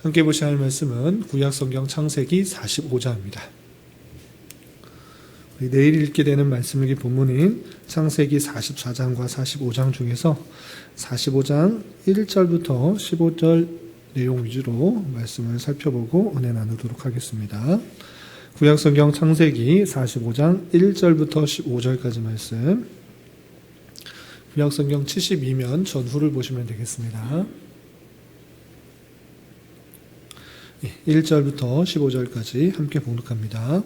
함께 보셔야 할 말씀은 구약성경 창세기 45장입니다. 내일 읽게 되는 말씀일기 본문인 창세기 44장과 45장 중에서 45장 1절부터 15절 내용 위주로 말씀을 살펴보고 은혜 나누도록 하겠습니다. 구약성경 창세기 45장 1절부터 15절까지 말씀, 구약성경 72면 전후를 보시면 되겠습니다. 1절부터 15절까지 함께 봉독합니다.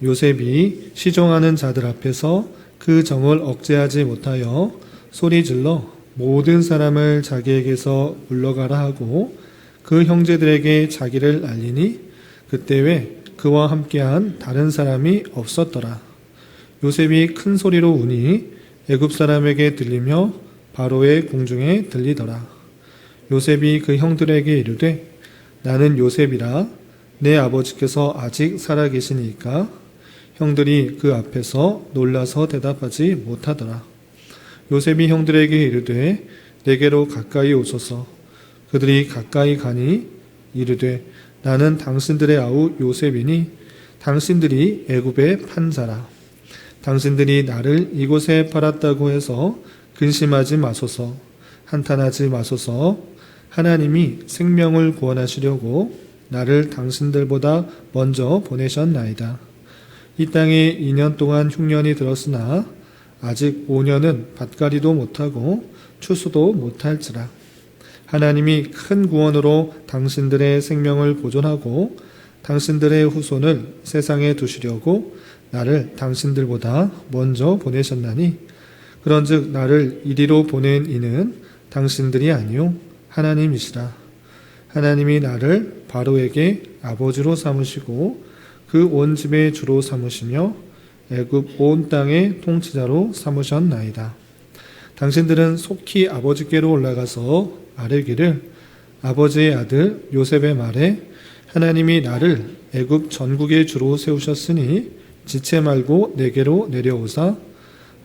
요셉이 시종하는 자들 앞에서 그 정을 억제하지 못하여 소리질러 모든 사람을 자기에게서 물러가라 하고 그 형제들에게 자기를 알리니 그때 왜 그와 함께한 다른 사람이 없었더라. 요셉이 큰 소리로 우니 애굽 사람에게 들리며 바로의 궁중에 들리더라. 요셉이 그 형들에게 이르되 나는 요셉이라. 내 아버지께서 아직 살아계시니까 형들이 그 앞에서 놀라서 대답하지 못하더라. 요셉이 형들에게 이르되 내게로 가까이 오소서. 그들이 가까이 가니 이르되 나는 당신들의 아우 요셉이니 당신들이 애굽에 판 자라. 당신들이 나를 이곳에 팔았다고 해서 근심하지 마소서. 한탄하지 마소서. 하나님이 생명을 구원하시려고 나를 당신들보다 먼저 보내셨나이다. 이 땅에 2년 동안 흉년이 들었으나 아직 5년은 밭갈이도 못하고 추수도 못할지라. 하나님이 큰 구원으로 당신들의 생명을 보존하고 당신들의 후손을 세상에 두시려고 나를 당신들보다 먼저 보내셨나니 그런즉 나를 이리로 보낸 이는 당신들이 아니요 하나님이시라. 하나님이 나를 바로에게 아버지로 삼으시고 그 온 집의 주로 삼으시며 애굽 온 땅의 통치자로 삼으셨나이다. 당신들은 속히 아버지께로 올라가서 아뢰기를 아버지의 아들 요셉의 말에 하나님이 나를 애굽 전국의 주로 세우셨으니 지체 말고 내게로 내려오사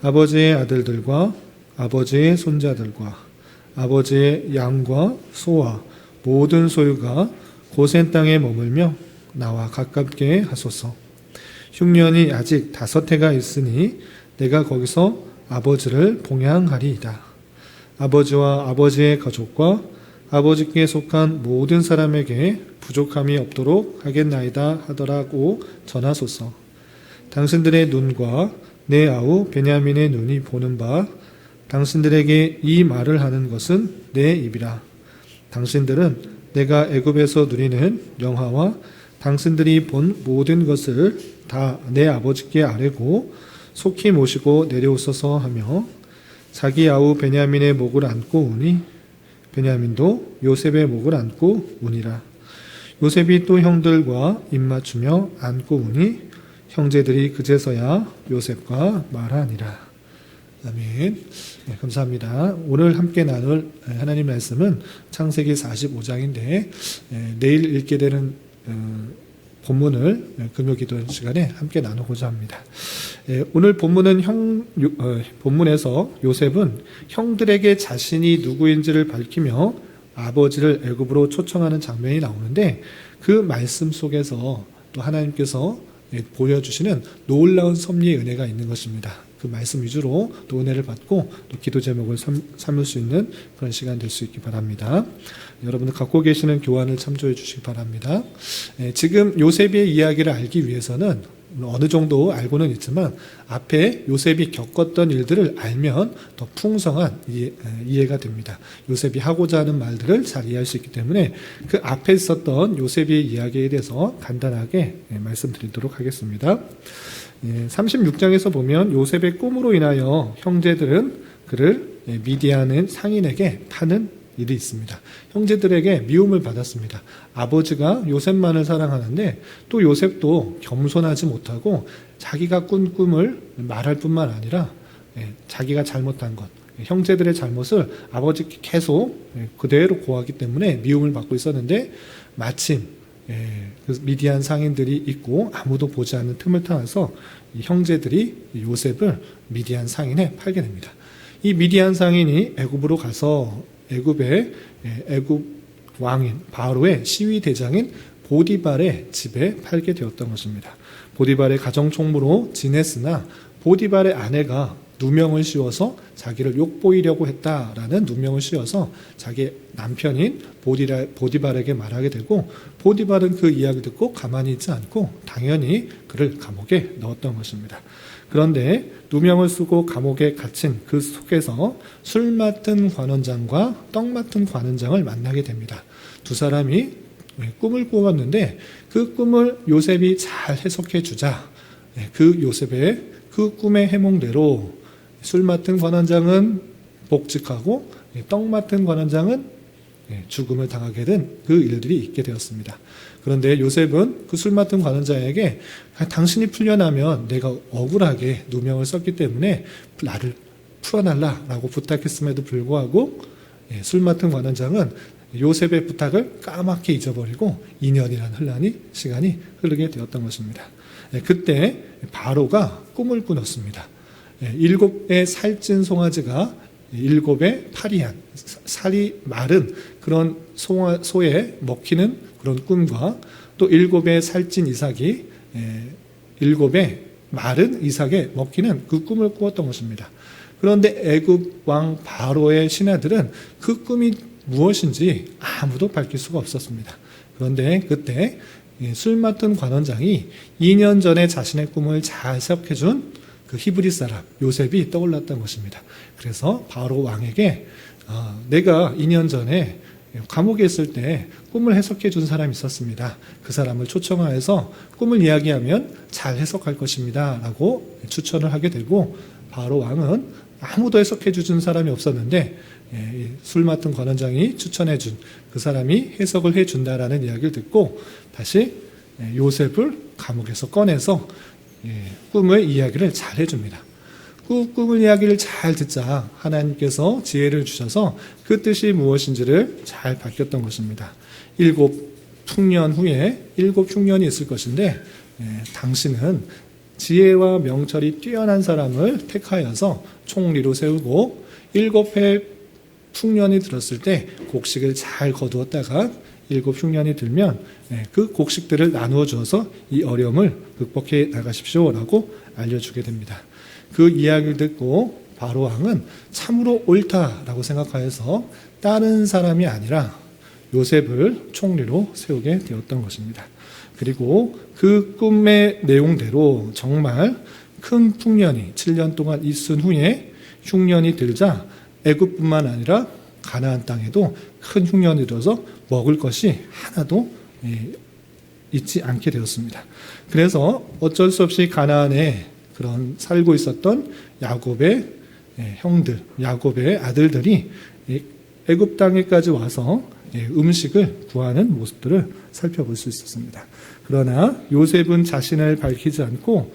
아버지의 아들들과 아버지의 손자들과 아버지의 양과 소와 모든 소유가 고센 땅에 머물며 나와 가깝게 하소서. 흉년이 아직 5해가 있으니 내가 거기서 아버지를 봉양하리이다. 아버지와 아버지의 가족과 아버지께 속한 모든 사람에게 부족함이 없도록 하겠나이다 하더라고 전하소서. 당신들의 눈과 내 아우 베냐민의 눈이 보는 바 당신들에게 이 말을 하는 것은 내 입이라. 당신들은 내가 애굽에서 누리는 영화와 당신들이 본 모든 것을 다 내 아버지께 아뢰고 속히 모시고 내려오소서 하며 자기 아우 베냐민의 목을 안고 우니 베냐민도 요셉의 목을 안고 우니라. 요셉이 또 형들과 입맞추며 안고 우니 형제들이 그제서야 요셉과 말하니라. 아멘. 네, 감사합니다. 오늘 함께 나눌 하나님 말씀은 창세기 45장인데 내일 읽게 되는 본문을 금요기도 시간에 함께 나누고자 합니다. 오늘 본문은 본문에서 요셉은 형들에게 자신이 누구인지를 밝히며 아버지를 애굽으로 초청하는 장면이 나오는데 그 말씀 속에서 또 하나님께서 보여주시는 놀라운 섭리의 은혜가 있는 것입니다. 그 말씀 위주로 또 은혜를 받고 또 기도 제목을 삼을 수 있는 그런 시간 될 수 있기 바랍니다. 여러분들 갖고 계시는 교환을 참조해 주시기 바랍니다. 지금 요셉의 이야기를 알기 위해서는 어느 정도 알고는 있지만 앞에 요셉이 겪었던 일들을 알면 더 풍성한 이해가 됩니다. 요셉이 하고자 하는 말들을 잘 이해할 수 있기 때문에 그 앞에 있었던 요셉의 이야기에 대해서 간단하게 말씀드리도록 하겠습니다. 36장에서 보면 요셉의 꿈으로 인하여 형제들은 그를 미디안 상인에게 파는 일이 있습니다. 형제들에게 미움을 받았습니다. 아버지가 요셉만을 사랑하는데 또 요셉도 겸손하지 못하고 자기가 꾼 꿈을 말할 뿐만 아니라 자기가 잘못한 것, 형제들의 잘못을 아버지께 계속 그대로 고하기 때문에 미움을 받고 있었는데 마침 그 미디안 상인들이 있고 아무도 보지 않는 틈을 타서 이 형제들이 요셉을 미디안 상인에 팔게 됩니다. 이 미디안 상인이 애굽으로 가서 애굽 왕인 바로의 시위대장인 보디발의 집에 팔게 되었던 것입니다. 보디발의 가정총무로 지냈으나 보디발의 아내가 누명을 씌워서 자기를 욕보이려고 했다라는 누명을 씌워서 자기 남편인 보디발에게 말하게 되고, 보디발은 그 이야기를 듣고 가만히 있지 않고 당연히 그를 감옥에 넣었던 것입니다. 그런데 누명을 쓰고 감옥에 갇힌 그 속에서 술 맡은 관원장과 떡 맡은 관원장을 만나게 됩니다. 두 사람이 꿈을 꾸었는데 그 꿈을 요셉이 잘 해석해 주자 그 요셉의 그 꿈의 해몽대로 술 맡은 관원장은 복직하고 떡 맡은 관원장은 죽음을 당하게 된 그 일들이 있게 되었습니다. 그런데 요셉은 그 술 맡은 관원장에게 당신이 풀려나면 내가 억울하게 누명을 썼기 때문에 나를 풀어달라라고 부탁했음에도 불구하고 술 맡은 관원장은 요셉의 부탁을 까맣게 잊어버리고 2년이라는 시간이 흐르게 되었던 것입니다. 그때 바로가 꿈을 꾸었습니다. 7의 살찐 송아지가 7의 파리한 살이 마른 그런 소에 먹히는 그런 꿈과 또 7의 살찐 이삭이 7의 마른 이삭에 먹히는 그 꿈을 꾸었던 것입니다. 그런데 애굽 왕 바로의 신하들은 그 꿈이 무엇인지 아무도 밝힐 수가 없었습니다. 그런데 그때 술 맡은 관원장이 2년 전에 자신의 꿈을 잘 해석해준 그 히브리 사람 요셉이 떠올랐던 것입니다. 그래서 바로 왕에게 내가 2년 전에 감옥에 있을 때 꿈을 해석해 준 사람이 있었습니다. 그 사람을 초청하여서 꿈을 이야기하면 잘 해석할 것입니다 라고 추천을 하게 되고, 바로 왕은 아무도 해석해 준 사람이 없었는데 술 맡은 관원장이 추천해 준 그 사람이 해석을 해 준다라는 이야기를 듣고 다시 요셉을 감옥에서 꺼내서 꿈의 이야기를 잘 해줍니다. 그 꿈을 이야기를 잘 듣자 하나님께서 지혜를 주셔서 그 뜻이 무엇인지를 잘 밝혔던 것입니다. 7 흉년 후에 7 흉년이 있을 것인데 당신은 지혜와 명철이 뛰어난 사람을 택하여서 총리로 세우고 7해 흉년이 들었을 때 곡식을 잘 거두었다가 7 흉년이 들면 그 곡식들을 나누어 주어서 이 어려움을 극복해 나가십시오라고 알려주게 됩니다. 그 이야기를 듣고 바로 왕은 참으로 옳다라고 생각하여서 다른 사람이 아니라 요셉을 총리로 세우게 되었던 것입니다. 그리고 그 꿈의 내용대로 정말 큰 흉년이 7년 동안 있은 후에 흉년이 들자 애굽뿐만 아니라 가나안 땅에도 큰 흉년이 들어서 먹을 것이 하나도 있지 않게 되었습니다. 그래서 어쩔 수 없이 가나안에 그런 살고 있었던 야곱의 형들, 야곱의 아들들이 애굽 땅에까지 와서 음식을 구하는 모습들을 살펴볼 수 있었습니다. 그러나 요셉은 자신을 밝히지 않고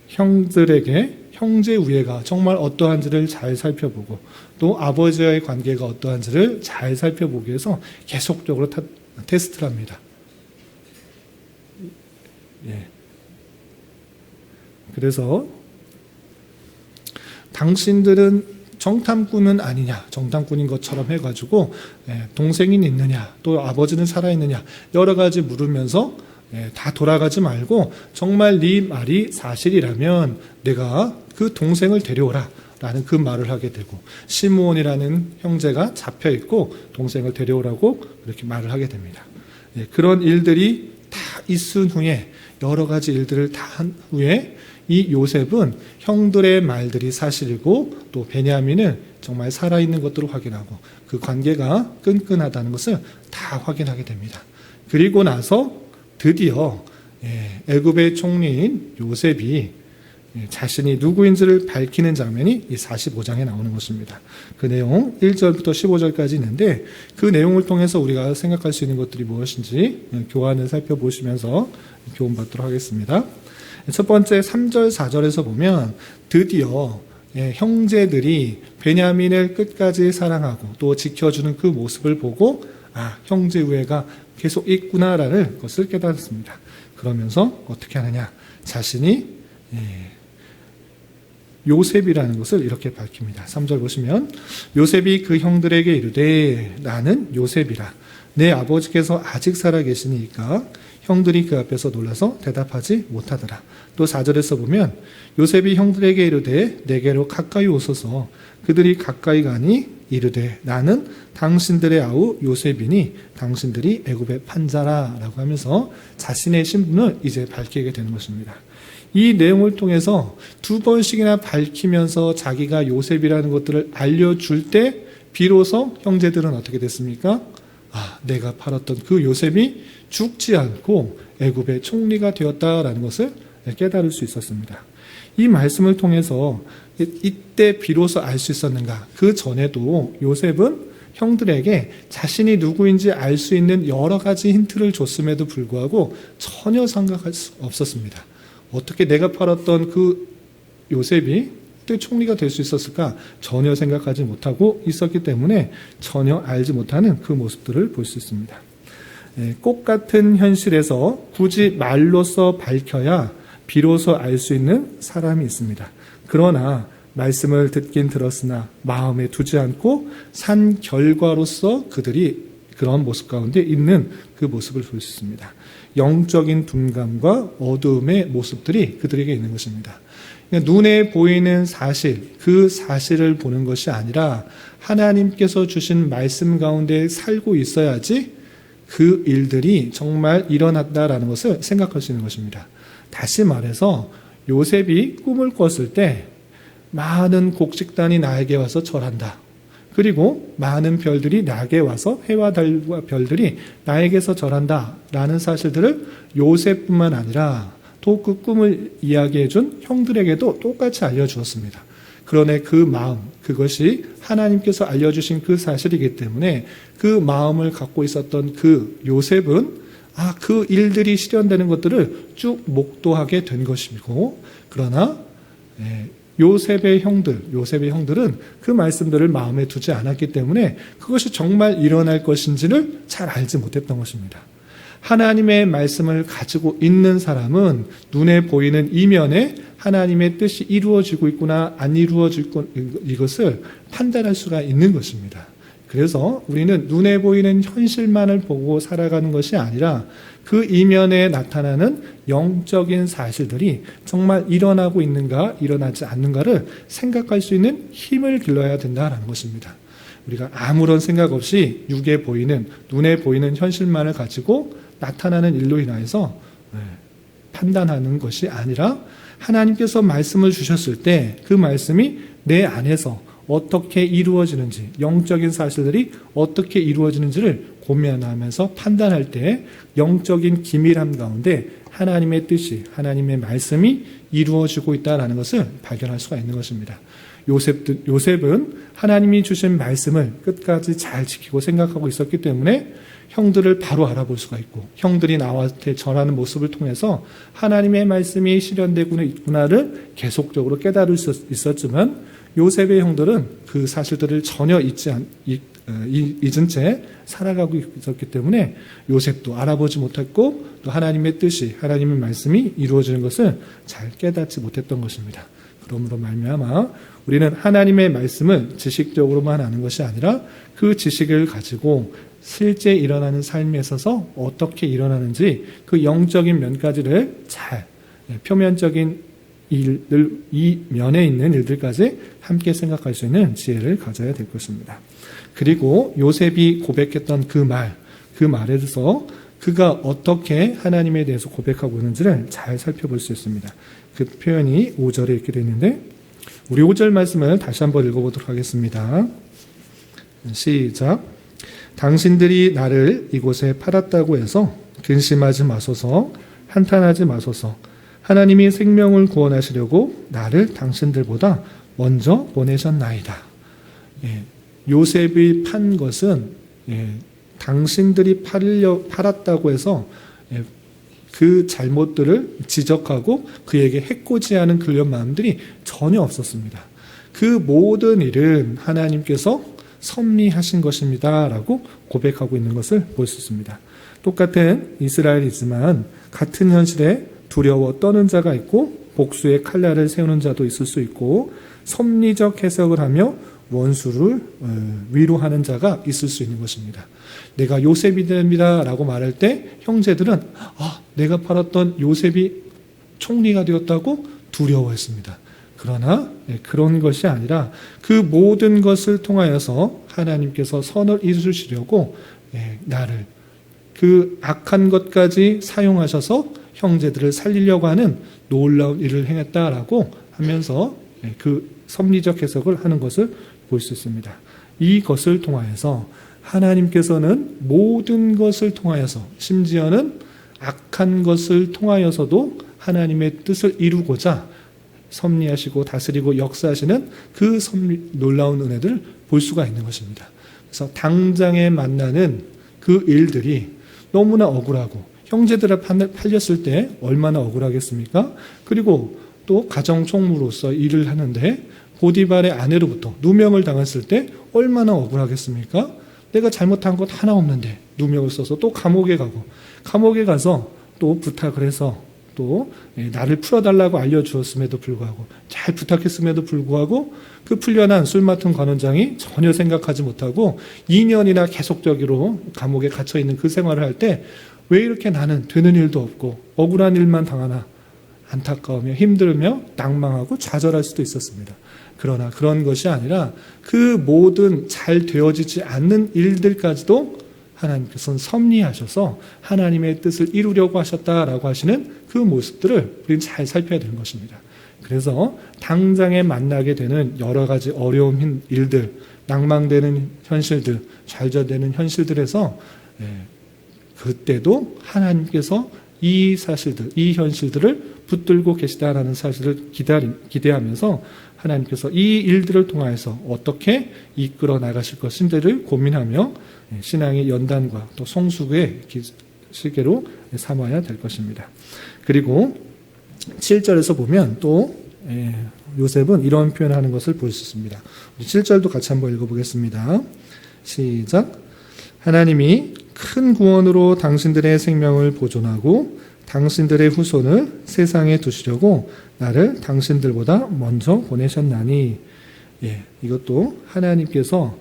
형들에게 형제 우애가 정말 어떠한지를 잘 살펴보고 또 아버지와의 관계가 어떠한지를 잘 살펴보기 위해서 계속적으로 테스트를 합니다. 그래서 당신들은 정탐꾼은 아니냐, 정탐꾼인 것처럼 해가지고 동생이 있느냐, 또 아버지는 살아있느냐 여러 가지 물으면서 다 돌아가지 말고 정말 네 말이 사실이라면 내가 그 동생을 데려오라 라는 그 말을 하게 되고, 시므온이라는 형제가 잡혀있고 동생을 데려오라고 그렇게 말을 하게 됩니다. 그런 일들이 다 있은 후에, 여러 가지 일들을 다 한 후에 이 요셉은 형들의 말들이 사실이고 또 베냐민은 정말 살아있는 것들을 확인하고 그 관계가 끈끈하다는 것을 다 확인하게 됩니다. 그리고 나서 드디어 애굽의 총리인 요셉이 자신이 누구인지를 밝히는 장면이 이 45장에 나오는 것입니다. 그 내용 1절부터 15절까지 있는데 그 내용을 통해서 우리가 생각할 수 있는 것들이 무엇인지 교환을 살펴보시면서 교훈받도록 하겠습니다. 첫 번째 3절 4절에서 보면 드디어 형제들이 베냐민을 끝까지 사랑하고 또 지켜주는 그 모습을 보고 형제 우애가 계속 있구나라는 것을 깨달았습니다. 그러면서 어떻게 하느냐, 자신이 요셉이라는 것을 이렇게 밝힙니다. 3절 보시면 요셉이 그 형들에게 이르되 나는 요셉이라. 내 아버지께서 아직 살아계시니까 형들이 그 앞에서 놀라서 대답하지 못하더라. 또 4절에서 보면 요셉이 형들에게 이르되 내게로 가까이 오소서. 그들이 가까이 가니 이르되 나는 당신들의 아우 요셉이니 당신들이 애굽의 판자라 라고 하면서 자신의 신분을 이제 밝히게 되는 것입니다. 이 내용을 통해서 2번씩이나 밝히면서 자기가 요셉이라는 것들을 알려줄 때 비로소 형제들은 어떻게 됐습니까? 내가 팔았던 그 요셉이 죽지 않고 애굽의 총리가 되었다라는 것을 깨달을 수 있었습니다. 이 말씀을 통해서 이때 비로소 알 수 있었는가? 그 전에도 요셉은 형들에게 자신이 누구인지 알 수 있는 여러 가지 힌트를 줬음에도 불구하고 전혀 생각할 수 없었습니다. 어떻게 내가 팔았던 그 요셉이 그때 총리가 될 수 있었을까? 전혀 생각하지 못하고 있었기 때문에 전혀 알지 못하는 그 모습들을 볼 수 있습니다. 꽃 같은 현실에서 굳이 말로써 밝혀야 비로소 알 수 있는 사람이 있습니다. 그러나 말씀을 듣긴 들었으나 마음에 두지 않고 산 결과로서 그들이 그런 모습 가운데 있는 그 모습을 볼 수 있습니다. 영적인 둔감과 어두움의 모습들이 그들에게 있는 것입니다. 눈에 보이는 사실, 그 사실을 보는 것이 아니라 하나님께서 주신 말씀 가운데 살고 있어야지 그 일들이 정말 일어났다라는 것을 생각할 수 있는 것입니다. 다시 말해서 요셉이 꿈을 꿨을 때 많은 곡식단이 나에게 와서 절한다. 그리고 많은 별들이 나에게 와서 해와 달과 별들이 나에게서 절한다 라는 사실들을 요셉뿐만 아니라 또 그 꿈을 이야기해준 형들에게도 똑같이 알려주었습니다. 그러나 그 마음, 그것이 하나님께서 알려주신 그 사실이기 때문에 그 마음을 갖고 있었던 그 요셉은 그 일들이 실현되는 것들을 쭉 목도하게 된 것이고, 그러나 요셉의 형들은 그 말씀들을 마음에 두지 않았기 때문에 그것이 정말 일어날 것인지를 잘 알지 못했던 것입니다. 하나님의 말씀을 가지고 있는 사람은 눈에 보이는 이면에 하나님의 뜻이 이루어지고 있구나 안 이루어지고 이것을 판단할 수가 있는 것입니다. 그래서 우리는 눈에 보이는 현실만을 보고 살아가는 것이 아니라 그 이면에 나타나는 영적인 사실들이 정말 일어나고 있는가 일어나지 않는가를 생각할 수 있는 힘을 길러야 된다는 것입니다. 우리가 아무런 생각 없이 육에 보이는, 눈에 보이는 현실만을 가지고 나타나는 일로 인하여서 판단하는 것이 아니라 하나님께서 말씀을 주셨을 때 그 말씀이 내 안에서 어떻게 이루어지는지, 영적인 사실들이 어떻게 이루어지는지를 고민하면서 판단할 때 영적인 기밀함 가운데 하나님의 뜻이, 하나님의 말씀이 이루어지고 있다는 것을 발견할 수가 있는 것입니다. 요셉은 하나님이 주신 말씀을 끝까지 잘 지키고 생각하고 있었기 때문에 형들을 바로 알아볼 수가 있고, 형들이 나한테 전하는 모습을 통해서 하나님의 말씀이 실현되고 있구나를 계속적으로 깨달을 수 있었지만, 요셉의 형들은 그 사실들을 전혀 잊은 채 살아가고 있었기 때문에 요셉도 알아보지 못했고, 또 하나님의 뜻이, 하나님의 말씀이 이루어지는 것을 잘 깨닫지 못했던 것입니다. 그러므로 말미암아 우리는 하나님의 말씀을 지식적으로만 아는 것이 아니라 그 지식을 가지고 실제 일어나는 삶에 있어서 어떻게 일어나는지 그 영적인 면까지를 잘, 표면적인 일들, 이 면에 있는 일들까지 함께 생각할 수 있는 지혜를 가져야 될 것입니다. 그리고 요셉이 고백했던 그 말에서 그가 어떻게 하나님에 대해서 고백하고 있는지를 잘 살펴볼 수 있습니다. 그 표현이 5절에 이렇게 되어 있는데, 우리 5절 말씀을 다시 한번 읽어보도록 하겠습니다. 시작. 당신들이 나를 이곳에 팔았다고 해서 근심하지 마소서, 한탄하지 마소서. 하나님이 생명을 구원하시려고 나를 당신들보다 먼저 보내셨나이다. 요셉이 판 것은 당신들이 팔았다고 해서 그 잘못들을 지적하고 그에게 해코지하는 그런 마음들이 전혀 없었습니다. 그 모든 일은 하나님께서 섭리하신 것입니다 라고 고백하고 있는 것을 볼 수 있습니다. 똑같은 이스라엘이지만 같은 현실에 두려워 떠는 자가 있고 복수의 칼날을 세우는 자도 있을 수 있고, 섭리적 해석을 하며 원수를 위로하는 자가 있을 수 있는 것입니다. 내가 요셉이 됩니다 라고 말할 때 형제들은 내가 팔았던 요셉이 총리가 되었다고 두려워했습니다. 그러나 그런 것이 아니라 그 모든 것을 통하여서 하나님께서 선을 이루시려고 나를 그 악한 것까지 사용하셔서 형제들을 살리려고 하는 놀라운 일을 행했다라고 하면서 그 섭리적 해석을 하는 것을 볼 수 있습니다. 이것을 통하여서 하나님께서는 모든 것을 통하여서, 심지어는 악한 것을 통하여서도 하나님의 뜻을 이루고자 섭리하시고 다스리고 역사하시는 그 놀라운 은혜들을 볼 수가 있는 것입니다. 그래서 당장에 만나는 그 일들이 너무나 억울하고, 형제들을 팔렸을 때 얼마나 억울하겠습니까? 그리고 또 가정총무로서 일을 하는데 보디발의 아내로부터 누명을 당했을 때 얼마나 억울하겠습니까? 내가 잘못한 것 하나 없는데 누명을 써서 또 감옥에 가고, 감옥에 가서 또 부탁을 해서 또 나를 풀어달라고 알려주었음에도 불구하고, 잘 부탁했음에도 불구하고 그 풀려난 술 맡은 관원장이 전혀 생각하지 못하고 2년이나 계속적으로 감옥에 갇혀있는 그 생활을 할 때 왜 이렇게 나는 되는 일도 없고 억울한 일만 당하나 안타까우며 힘들며 낭망하고 좌절할 수도 있었습니다. 그러나 그런 것이 아니라 그 모든 잘 되어지지 않는 일들까지도 하나님께서는 섭리하셔서 하나님의 뜻을 이루려고 하셨다라고 하시는 그 모습들을 우리는 잘 살펴야 되는 것입니다. 그래서 당장에 만나게 되는 여러 가지 어려운 일들, 낭망되는 현실들, 좌절되는 현실들에서 그때도 하나님께서 이 사실들, 이 현실들을 붙들고 계시다라는 사실을 기대하면서 하나님께서 이 일들을 통하여서 어떻게 이끌어 나가실 것인지를 고민하며 신앙의 연단과 또 성숙의 시계로 삼아야 될 것입니다. 그리고 7절에서 보면 또 요셉은 이런 표현을 하는 것을 볼 수 있습니다. 7절도 같이 한번 읽어보겠습니다. 시작. 하나님이 큰 구원으로 당신들의 생명을 보존하고 당신들의 후손을 세상에 두시려고 나를 당신들보다 먼저 보내셨나니. 이것도 하나님께서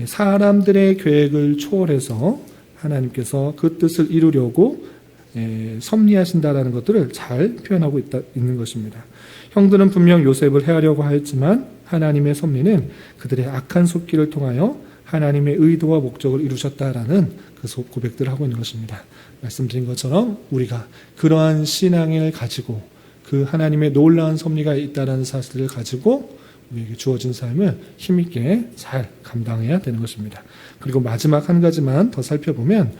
사람들의 계획을 초월해서 하나님께서 그 뜻을 이루려고 섭리하신다라는 것들을 잘 표현하고 있는 것입니다. 형들은 분명 요셉을 해하려고 하였지만 하나님의 섭리는 그들의 악한 속기를 통하여 하나님의 의도와 목적을 이루셨다라는 그 고백들을 하고 있는 것입니다. 말씀드린 것처럼 우리가 그러한 신앙을 가지고 그 하나님의 놀라운 섭리가 있다는 사실을 가지고 우리에게 주어진 삶을 힘있게 잘 감당해야 되는 것입니다. 그리고 마지막 한 가지만 더 살펴보면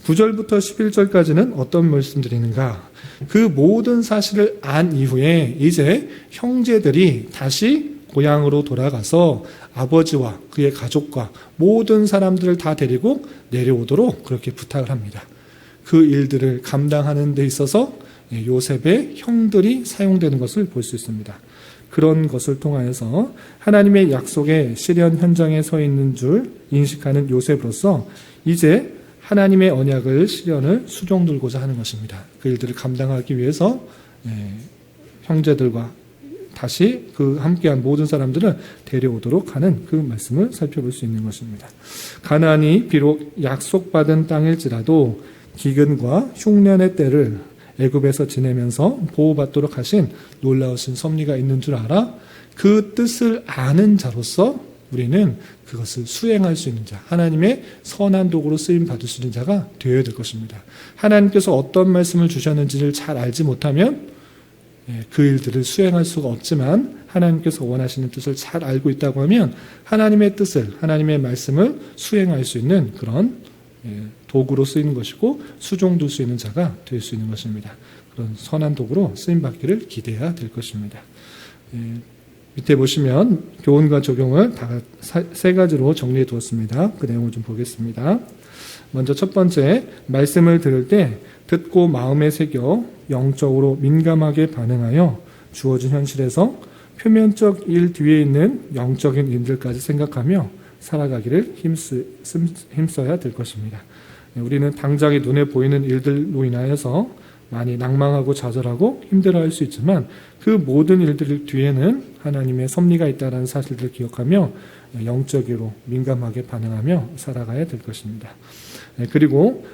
9절부터 11절까지는 어떤 말씀들이 있는가? 그 모든 사실을 안 이후에 이제 형제들이 다시 고향으로 돌아가서 아버지와 그의 가족과 모든 사람들을 다 데리고 내려오도록 그렇게 부탁을 합니다. 그 일들을 감당하는 데 있어서 요셉의 형들이 사용되는 것을 볼 수 있습니다. 그런 것을 통하여서 하나님의 약속의 실현 현장에 서 있는 줄 인식하는 요셉으로서 이제 하나님의 언약을 실현을 수종들고자 하는 것입니다. 그 일들을 감당하기 위해서 형제들과 다시 그 함께한 모든 사람들을 데려오도록 하는 그 말씀을 살펴볼 수 있는 것입니다. 가나안이 비록 약속받은 땅일지라도 기근과 흉년의 때를 애굽에서 지내면서 보호받도록 하신 놀라우신 섭리가 있는 줄 알아 그 뜻을 아는 자로서 우리는 그것을 수행할 수 있는 자, 하나님의 선한 도구로 쓰임 받을 수 있는 자가 되어야 될 것입니다. 하나님께서 어떤 말씀을 주셨는지를 잘 알지 못하면 그 일들을 수행할 수가 없지만 하나님께서 원하시는 뜻을 잘 알고 있다고 하면 하나님의 뜻을, 하나님의 말씀을 수행할 수 있는 그런 도구로 쓰이는 것이고 수종둘 수 있는 자가 될 수 있는 것입니다. 그런 선한 도구로 쓰임받기를 기대해야 될 것입니다. 밑에 보시면 교훈과 적용을 다 세 가지로 정리해 두었습니다. 그 내용을 좀 보겠습니다. 먼저 첫 번째, 말씀을 들을 때 듣고 마음에 새겨 영적으로 민감하게 반응하여 주어진 현실에서 표면적 일 뒤에 있는 영적인 일들까지 생각하며 살아가기를 힘써야 될 것입니다. 우리는 당장의 눈에 보이는 일들로 인하여서 많이 낭망하고 좌절하고 힘들어할 수 있지만 그 모든 일들 뒤에는 하나님의 섭리가 있다는 사실들을 기억하며 영적으로 민감하게 반응하며 살아가야 될 것입니다. 그리고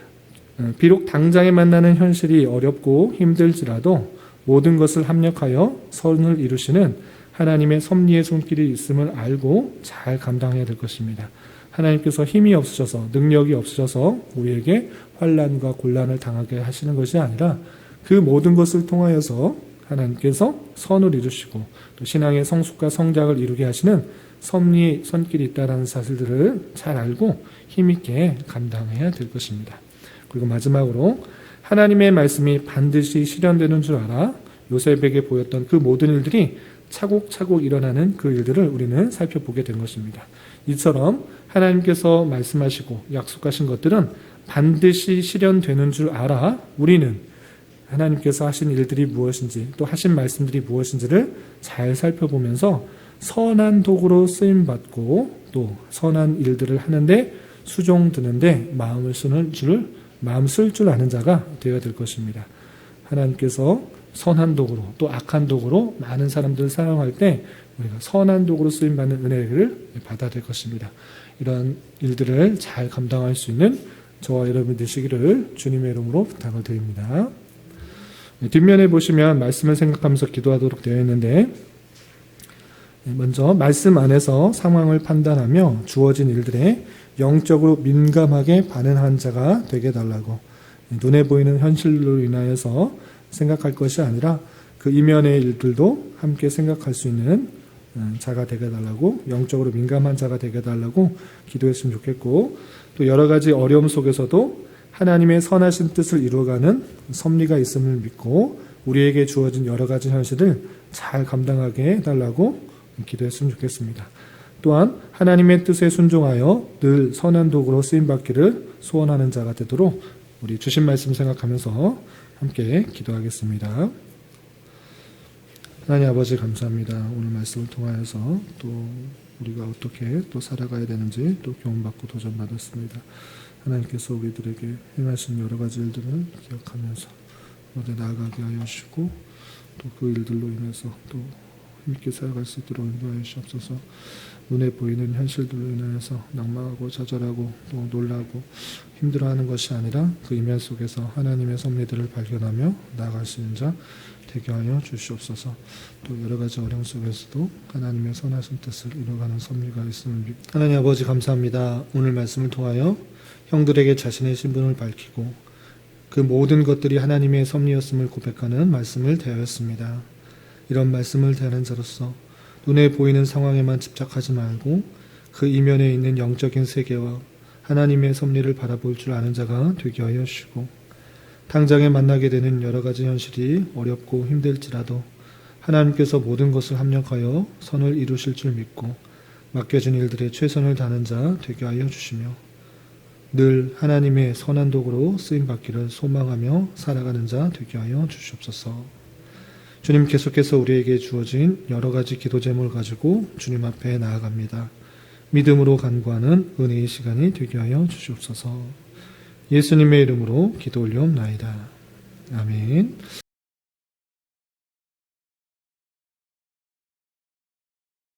비록 당장에 만나는 현실이 어렵고 힘들지라도 모든 것을 합력하여 선을 이루시는 하나님의 섭리의 손길이 있음을 알고 잘 감당해야 될 것입니다. 하나님께서 힘이 없으셔서 능력이 없으셔서 우리에게 환난과 곤란을 당하게 하시는 것이 아니라 그 모든 것을 통하여서 하나님께서 선을 이루시고 또 신앙의 성숙과 성장을 이루게 하시는 섭리의 손길이 있다는 사실들을 잘 알고 힘있게 감당해야 될 것입니다. 그리고 마지막으로 하나님의 말씀이 반드시 실현되는 줄 알아 요셉에게 보였던 그 모든 일들이 차곡차곡 일어나는 그 일들을 우리는 살펴보게 된 것입니다. 이처럼 하나님께서 말씀하시고 약속하신 것들은 반드시 실현되는 줄 알아 우리는 하나님께서 하신 일들이 무엇인지 또 하신 말씀들이 무엇인지를 잘 살펴보면서 선한 도구로 쓰임받고 또 선한 일들을 하는데 수종드는데 마음 쓸 줄 아는 자가 되어야 될 것입니다. 하나님께서 선한 도구로 또 악한 도구로 많은 사람들을 사용할 때 우리가 선한 도구로 쓰임받는 은혜를 받아야 될 것입니다. 이런 일들을 잘 감당할 수 있는 저와 여러분 되시기를 주님의 이름으로 부탁을 드립니다. 뒷면에 보시면 말씀을 생각하면서 기도하도록 되어 있는데 먼저 말씀 안에서 상황을 판단하며 주어진 일들에 영적으로 민감하게 반응한 자가 되게 해달라고 눈에 보이는 현실로 인하여서 생각할 것이 아니라 그 이면의 일들도 함께 생각할 수 있는 자가 되게 해달라고 영적으로 민감한 자가 되게 해달라고 기도했으면 좋겠고 또 여러 가지 어려움 속에서도 하나님의 선하신 뜻을 이루어가는 섭리가 있음을 믿고 우리에게 주어진 여러 가지 현실을 잘 감당하게 해달라고 기도했으면 좋겠습니다. 또한 하나님의 뜻에 순종하여 늘 선한 도구로 쓰임받기를 소원하는 자가 되도록 우리 주신 말씀 생각하면서 함께 기도하겠습니다. 하나님 아버지 감사합니다. 오늘 말씀을 통하여서 또 우리가 어떻게 또 살아가야 되는지 또 교훈받고 도전받았습니다. 하나님께서 우리들에게 행하신 여러 가지 일들을 기억하면서 모두 나아가게 하여 주시고 또 그 일들로 인해서 또 힘있게 살아갈 수 있도록 인도하여 주옵소서. 눈에 보이는 현실들로 인해서 낭망하고 좌절하고 또 놀라고 힘들어하는 것이 아니라 그 이면 속에서 하나님의 섭리들을 발견하며 나아갈 수 있는 자 되게 하여 주시옵소서. 또 여러 가지 어려움 속에서도 하나님의 선하신 뜻을 이루어가는 섭리가 있음을 믿고 하나님 아버지 감사합니다. 오늘 말씀을 통하여 형들에게 자신의 신분을 밝히고 그 모든 것들이 하나님의 섭리였음을 고백하는 말씀을 대하였습니다. 이런 말씀을 대하는 자로서 눈에 보이는 상황에만 집착하지 말고 그 이면에 있는 영적인 세계와 하나님의 섭리를 바라볼 줄 아는 자가 되게 하여 주시고 당장에 만나게 되는 여러 가지 현실이 어렵고 힘들지라도 하나님께서 모든 것을 합력하여 선을 이루실 줄 믿고 맡겨진 일들에 최선을 다하는 자 되게 하여 주시며 늘 하나님의 선한 도구로 쓰임받기를 소망하며 살아가는 자 되게 하여 주시옵소서. 주님 계속해서 우리에게 주어진 여러 가지 기도 제목을 가지고 주님 앞에 나아갑니다. 믿음으로 간구하는 은혜의 시간이 되게 하여 주시옵소서. 예수님의 이름으로 기도 올려옵나이다. 아멘.